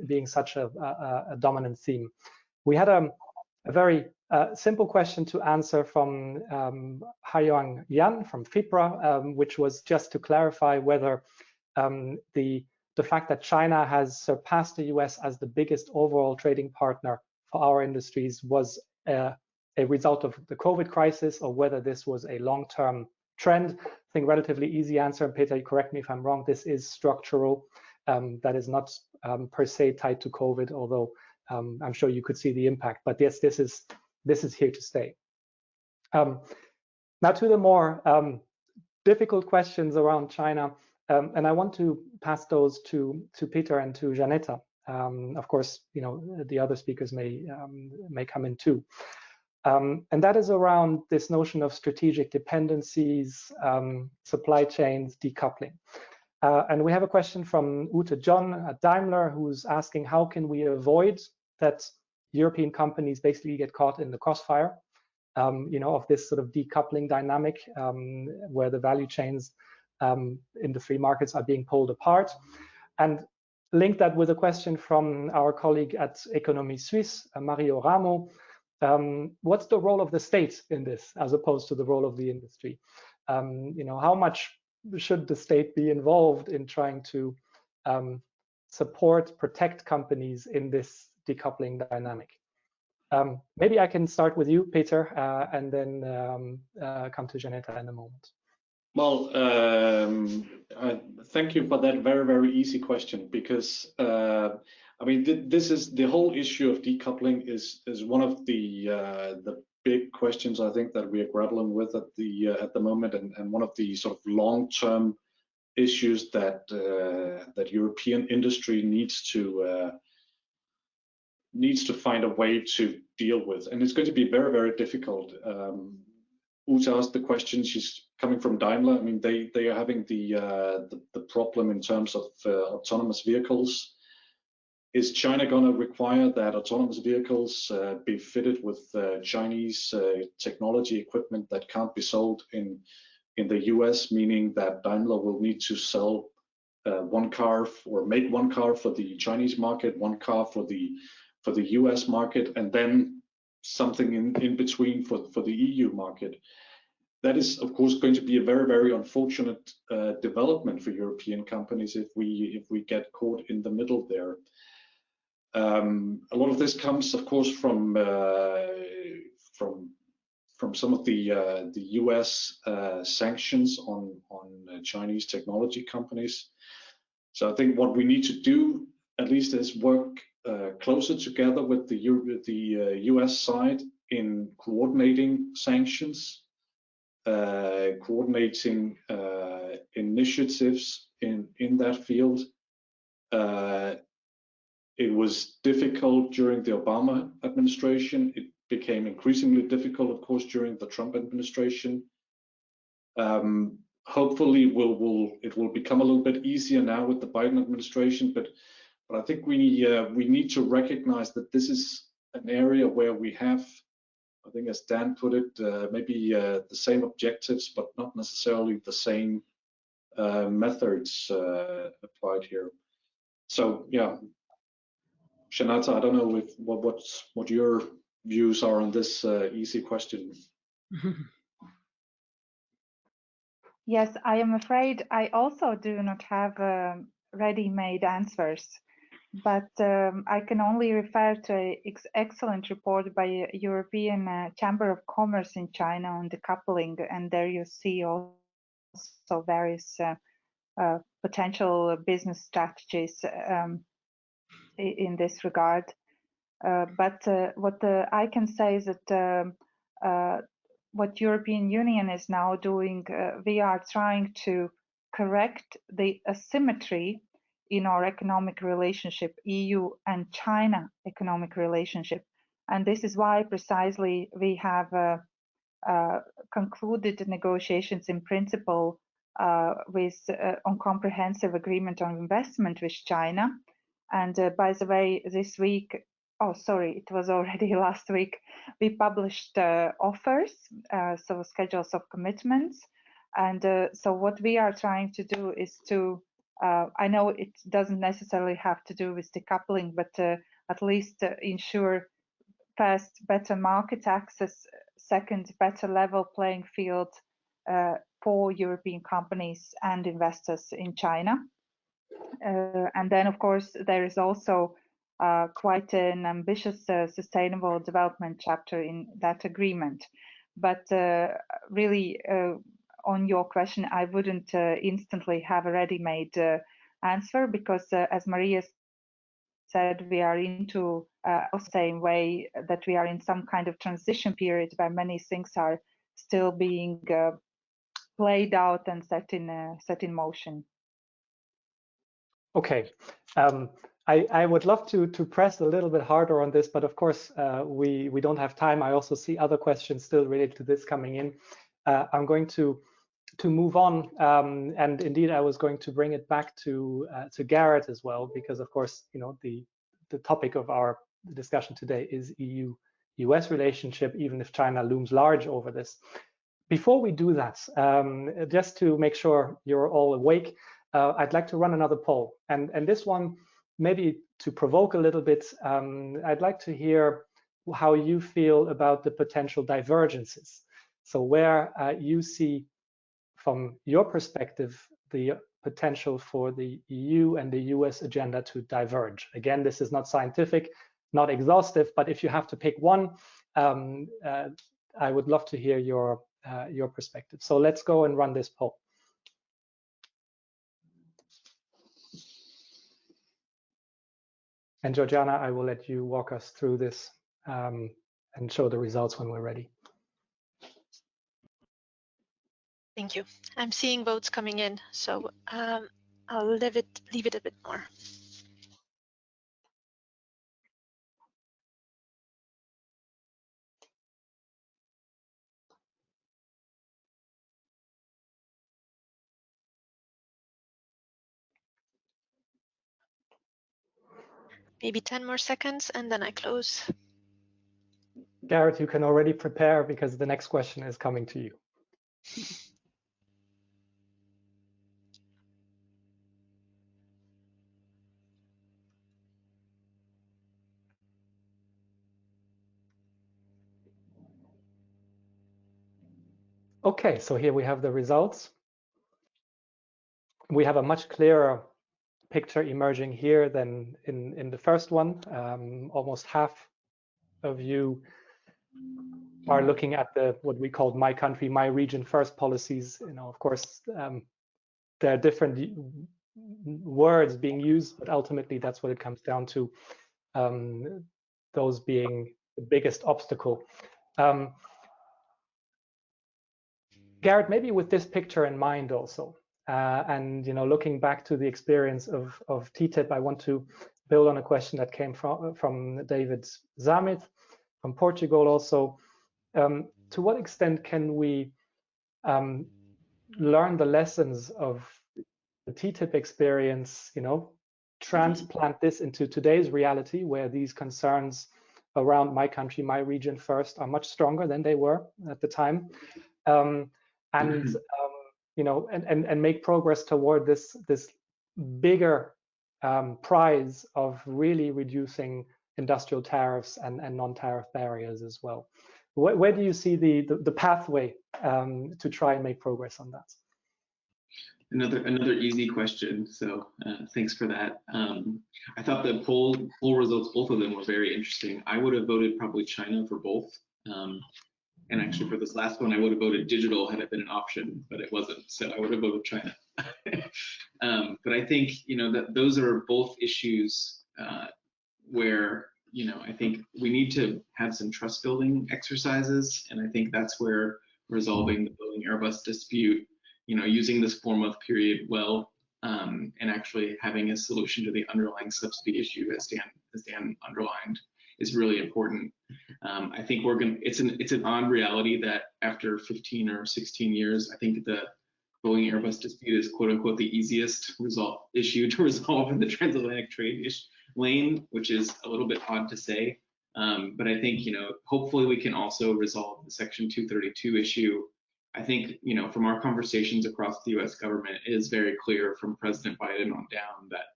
being such a dominant theme. We had a very simple question to answer from Haiyang Yan from FIPRA, which was just to clarify whether the fact that China has surpassed the US as the biggest overall trading partner for our industries was a result of the COVID crisis, or whether this was a long-term trend. I think relatively easy answer, and Peter, you correct me if I'm wrong, this is structural. That is not per se tied to COVID, although I'm sure you could see the impact. But yes, this is here to stay. Now to the more difficult questions around China, and I want to pass those to Peter and to Janetta. Of course, the other speakers may come in too. And that is around this notion of strategic dependencies, supply chains, decoupling. And we have a question from Ute John at Daimler, who's asking, how can we avoid that European companies basically get caught in the crossfire, of this sort of decoupling dynamic, where the value chains in the free markets are being pulled apart? And link that with a question from our colleague at Economie Suisse, Mario Ramo. What's the role of the state in this, as opposed to the role of the industry? How much should the state be involved in trying to support, protect companies in this decoupling dynamic? Maybe I can start with you, Peter, and then come to Janetta in a moment. Well, thank you for that very, very easy question, because this is the whole issue of decoupling is one of the big questions I think that we are grappling with at the moment, and one of the sort of long-term issues that European industry needs to find a way to deal with, and it's going to be very, very difficult. Ute asked the question. She's coming from Daimler. I mean, they are having the problem in terms of autonomous vehicles. Is China going to require that autonomous vehicles be fitted with Chinese technology equipment that can't be sold in the US, meaning that Daimler will need to sell one car or make one car for the Chinese market, one car for the US market, and then something in between for the EU market? That is, of course, going to be a very, very unfortunate development for European companies if we get caught in the middle there. A lot of this comes, of course, from some of the US sanctions on Chinese technology companies. So I think what we need to do, at least, is work closer together with the US side in coordinating sanctions, coordinating initiatives in that field. It was difficult during the Obama administration. It became increasingly difficult, of course, during the Trump administration. Hopefully, it will become a little bit easier now with the Biden administration. But I think we need to recognize that this is an area where we have, I think, as Dan put it, maybe the same objectives, but not necessarily the same methods applied here. So yeah, Janetta, I don't know what your views are on this easy question. Yes, I am afraid I also do not have ready-made answers, but I can only refer to an excellent report by European Chamber of Commerce in China on decoupling, and there you see also various potential business strategies in this regard. But what I can say is that what European Union is now doing, we are trying to correct the asymmetry in our economic relationship, EU and China economic relationship. And this is why precisely we have concluded the negotiations in principle on comprehensive agreement on investment with China. And by the way, this week, oh, sorry, it was already last week, we published offers, so schedules of commitments. And so what we are trying to do is to, I know it doesn't necessarily have to do with decoupling, but at least ensure first, better market access, second, better level playing field for European companies and investors in China. And then, of course, there is also quite an ambitious sustainable development chapter in that agreement. But really, on your question, I wouldn't instantly have a ready-made answer because, as Maria said, we are into the same way that we are in some kind of transition period where many things are still being played out and set in motion. Okay, I would love to press a little bit harder on this, but of course we don't have time. I also see other questions still related to this coming in. I'm going to move on, and indeed I was going to bring it back to Garrett as well, because of course, you know, the topic of our discussion today is EU-US relationship, even if China looms large over this. Before we do that, just to make sure you're all awake, I'd like to run another poll, and this one maybe to provoke a little bit. I'd like to hear how you feel about the potential divergences. So where you see, from your perspective, the potential for the EU and the US agenda to diverge. Again, this is not scientific, not exhaustive, but if you have to pick one, I would love to hear your perspective. So let's go and run this poll. And Georgiana, I will let you walk us through this and show the results when we're ready. Thank you. I'm seeing votes coming in, so I'll leave it a bit more. Maybe 10 more seconds and then I close. Garrett, you can already prepare because the next question is coming to you. Okay, so here we have the results. We have a much clearer picture emerging here than in the first one. Almost half of you are looking at the what we called my country, my region first policies. You know, of course, there are different words being used, but ultimately that's what it comes down to. Those being the biggest obstacle. Garrett, maybe with this picture in mind also, and you know, looking back to the experience of TTIP, I want to build on a question that came from David Zamit from Portugal also. To what extent can we learn the lessons of the TTIP experience, you know, transplant this into today's reality where these concerns around my country, my region first are much stronger than they were at the time, you know, and make progress toward this bigger prize of really reducing industrial tariffs and non-tariff barriers as well. Where do you see the pathway to try and make progress on that? Another easy question. So thanks for that. I thought the poll results, both of them were very interesting. I would have voted probably China for both. And actually for this last one, I would have voted digital had it been an option, but it wasn't. So I would have voted China. But I think, you know, that those are both issues where, you know, I think we need to have some trust building exercises. And I think that's where resolving the Boeing Airbus dispute, you know, using this 4-month period well and actually having a solution to the underlying subsidy issue, as Dan underlined, is really important. I think it's an odd reality that after 15 or 16 years, I think the Boeing Airbus dispute is quote unquote the easiest issue to resolve in the transatlantic trade lane, which is a little bit odd to say. But I think, hopefully we can also resolve the Section 232 issue. I think, from our conversations across the US government, it is very clear from President Biden on down that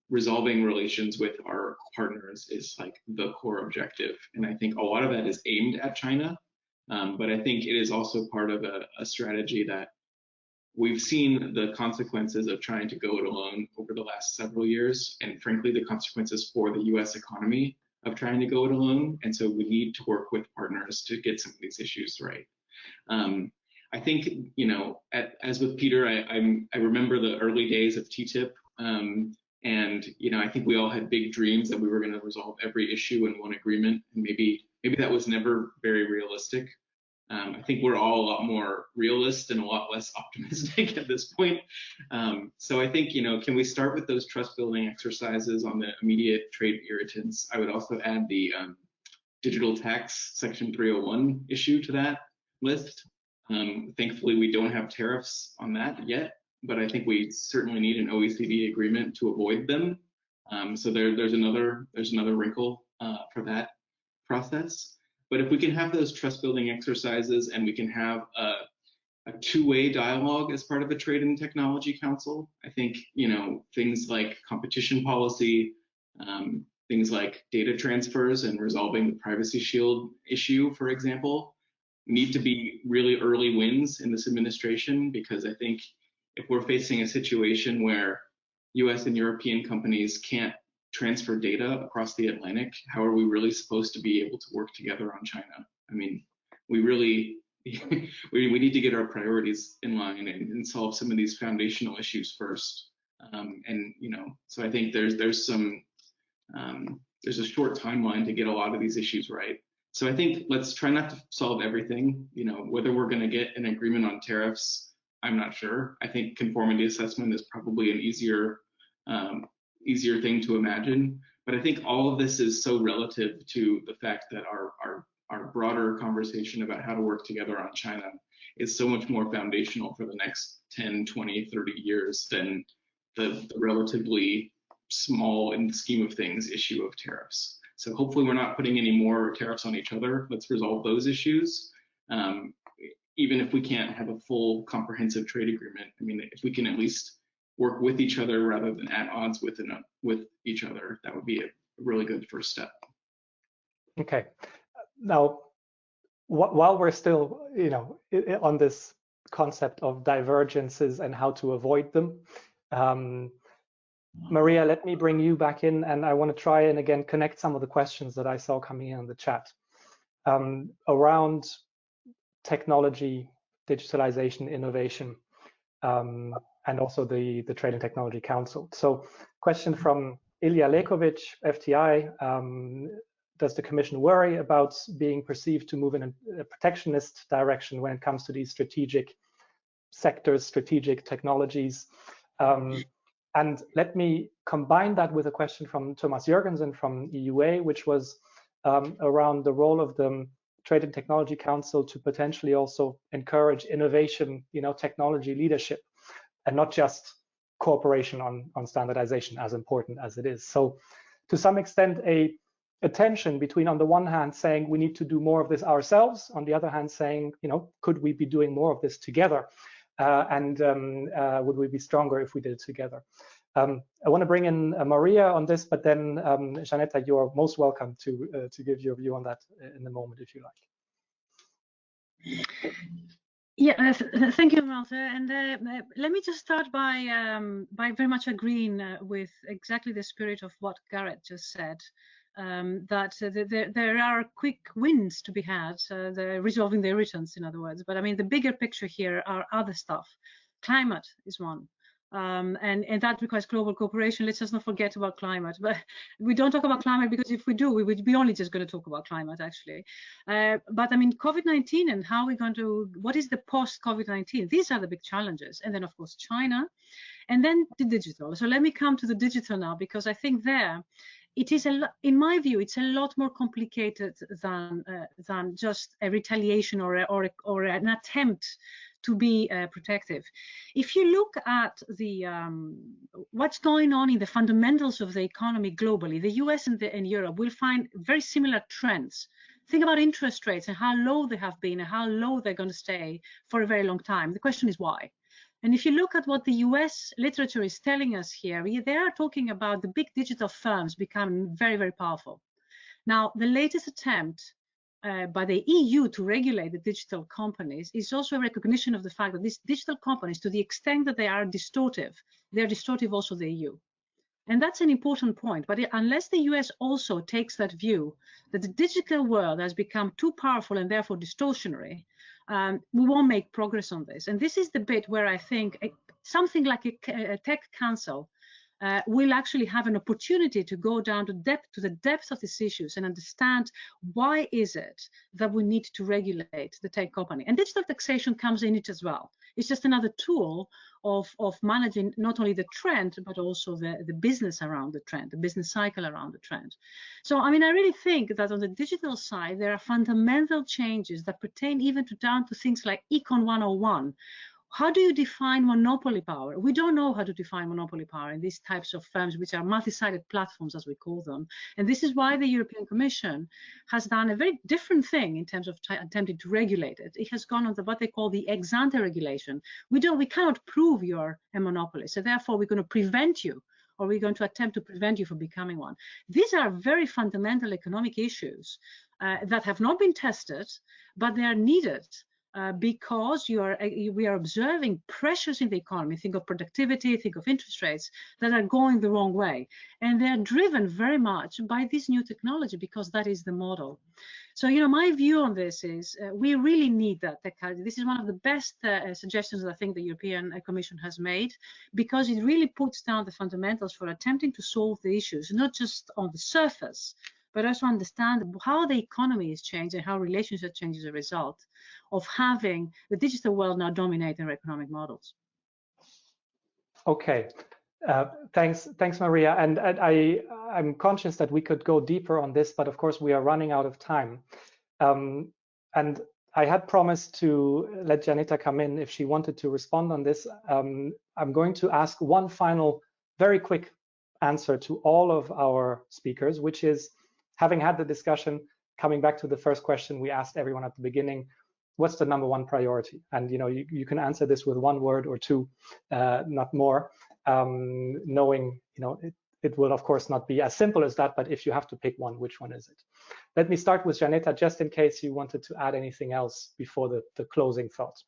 resolving relations with our partners is like the core objective. And I think a lot of that is aimed at China. But I think it is also part of a strategy that we've seen the consequences of trying to go it alone over the last several years, and frankly, the consequences for the US economy of trying to go it alone. And so we need to work with partners to get some of these issues right. I think, as with Peter, I remember the early days of TTIP, and I think we all had big dreams that we were going to resolve every issue in one agreement, and maybe that was never very realistic. I think we're all a lot more realist and a lot less optimistic at this point. So I think, can we start with those trust building exercises on the immediate trade irritants? I would also add the digital tax Section 301 issue to that list. Thankfully, we don't have tariffs on that yet, but I think we certainly need an OECD agreement to avoid them. So there's another wrinkle for that process. But if we can have those trust building exercises and we can have a two-way dialogue as part of a Trade and Technology Council, I think, things like competition policy, things like data transfers and resolving the privacy shield issue, for example, need to be really early wins in this administration, because I think if we're facing a situation where US and European companies can't transfer data across the Atlantic, how are we really supposed to be able to work together on China? I mean, we really we need to get our priorities in line and solve some of these foundational issues first. So I think there's a short timeline to get a lot of these issues right. So I think let's try not to solve everything. Whether we're going to get an agreement on tariffs, I'm not sure. I think conformity assessment is probably an easier thing to imagine. But I think all of this is so relative to the fact that our broader conversation about how to work together on China is so much more foundational for the next 10, 20, 30 years than the relatively small, in the scheme of things, issue of tariffs. So hopefully we're not putting any more tariffs on each other. Let's resolve those issues. Even if we can't have a full comprehensive trade agreement, I mean, if we can at least work with each other rather than at odds with each other, that would be a really good first step. Okay. Now, while we're still, on this concept of divergences and how to avoid them, Maria, let me bring you back in, and I want to try and again connect some of the questions that I saw coming in the chat around technology, digitalization, innovation, and also the Trade and Technology Council. So, question from Ilya Lekovic, FTI. Does the Commission worry about being perceived to move in a protectionist direction when it comes to these strategic sectors, strategic technologies? And let me combine that with a question from Thomas Jürgensen from EUA, which was around the role of the Trade and Technology Council to potentially also encourage innovation, technology leadership, and not just cooperation on standardization, as important as it is. So to some extent, a tension between, on the one hand, saying we need to do more of this ourselves, on the other hand, saying, could we be doing more of this together? And would we be stronger if we did it together? I want to bring in Maria on this, but then Janetta, you are most welcome to give your view on that in a moment, if you like. Yeah, thank you, Malte. And let me just start by very much agreeing with exactly the spirit of what Garrett just said. That there are quick wins to be had, resolving the irritants, in other words. But I mean, the bigger picture here are other stuff. Climate is one. And that requires global cooperation. Let's just not forget about climate. But we don't talk about climate because if we do, we would be only just going to talk about climate, actually. But I mean, COVID-19 and how we're going to, what is the post-COVID-19? These are the big challenges. And then, of course, China. And then the digital. So let me come to the digital now, because I think there, it is in my view, it's a lot more complicated than just a retaliation or an attempt to be protective. If you look at the what's going on in the fundamentals of the economy globally, the US and Europe will find very similar trends. Think about interest rates and how low they have been and how low they're going to stay for a very long time. The question is why. And if you look at what the US literature is telling us here, they are talking about the big digital firms becoming very, very powerful. Now, the latest attempt by the EU to regulate the digital companies is also a recognition of the fact that these digital companies, to the extent that they are distortive, they're distortive also the EU. And that's an important point. But unless the US also takes that view that the digital world has become too powerful and therefore distortionary, we won't make progress on this. And this is the bit where I think something like a tech council will actually have an opportunity to go down to the depth of these issues and understand why is it that we need to regulate the tech company. And digital taxation comes in it as well. It's just another tool of managing not only the trend, but also the business around the trend, the business cycle around the trend. So, I mean, I really think that on the digital side, there are fundamental changes that pertain even down to things like Econ 101. How do you define monopoly power? We don't know how to define monopoly power in these types of firms, which are multi-sided platforms, as we call them. And this is why the European Commission has done a very different thing in terms of attempting to regulate it. It has gone on what they call the ex-ante regulation. We cannot prove you're a monopoly, so therefore we're going to prevent you, or we're going to attempt to prevent you from becoming one. These are very fundamental economic issues that have not been tested, but they are needed. Because we are observing pressures in the economy, think of productivity, think of interest rates, that are going the wrong way. And they're driven very much by this new technology because that is the model. So, you know, my view on this is we really need that technology. This is one of the best suggestions that I think the European Commission has made, because it really puts down the fundamentals for attempting to solve the issues, not just on the surface, but also understand how the economy is changed and how relationships change as a result of having the digital world now dominate our economic models. Okay, thanks, Maria. And I'm conscious that we could go deeper on this, but of course we are running out of time. And I had promised to let Janita come in if she wanted to respond on this. I'm going to ask one final, very quick answer to all of our speakers, which is, having had the discussion, coming back to the first question we asked everyone at the beginning, what's the #1 priority? And you know, you can answer this with one word or two, not more, knowing, you know, it will of course not be as simple as that, but if you have to pick one, which one is it? Let me start with Janita, just in case you wanted to add anything else before the closing thoughts.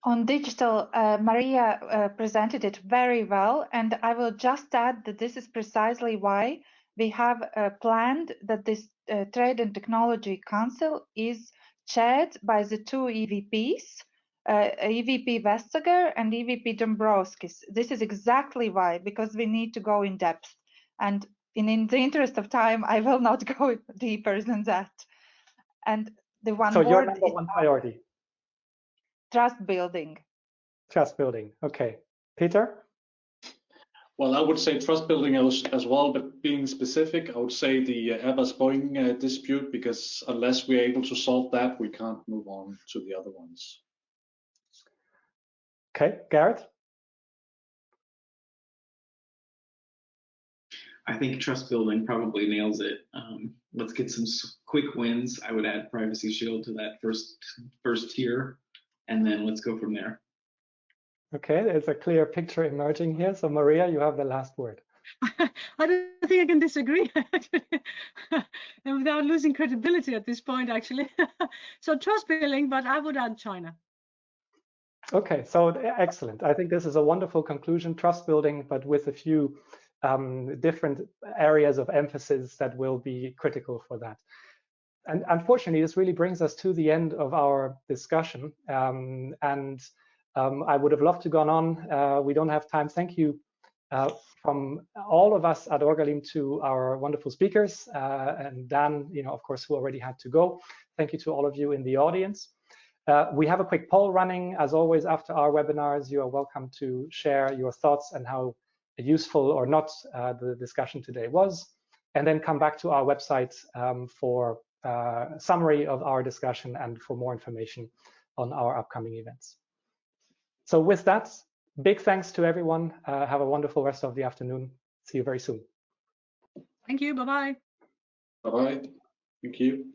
On digital, Maria presented it very well, and I will just add that this is precisely why we have planned that this Trade and Technology Council is chaired by the two EVPs, EVP Vestager and EVP Dombrovskis. This is exactly why, because we need to go in depth. And in the interest of time, I will not go deeper than that. And the one so your word #1 priority? Trust building. Trust building. Okay. Peter? Well, I would say trust building as well, but being specific, I would say the Airbus-Boeing dispute, because unless we're able to solve that, we can't move on to the other ones. Okay, Garrett? I think trust building probably nails it. Let's get some quick wins. I would add Privacy Shield to that first tier, and then let's go from there. Okay, there's a clear picture emerging here. So Maria, you have the last word. I don't think I can disagree, and without losing credibility at this point, actually. So trust building, but I would add China. Okay, so excellent. I think this is a wonderful conclusion, trust building, but with a few different areas of emphasis that will be critical for that. And unfortunately, this really brings us to the end of our discussion. I would have loved to go on. We don't have time. Thank you from all of us at Orgalim to our wonderful speakers, and Dan, you know, of course, who already had to go. Thank you to all of you in the audience. We have a quick poll running. As always, after our webinars, you are welcome to share your thoughts and how useful or not the discussion today was, and then come back to our website for a summary of our discussion and for more information on our upcoming events. So with that, big thanks to everyone. Have a wonderful rest of the afternoon. See you very soon. Thank you. Bye-bye. Bye-bye. Thank you.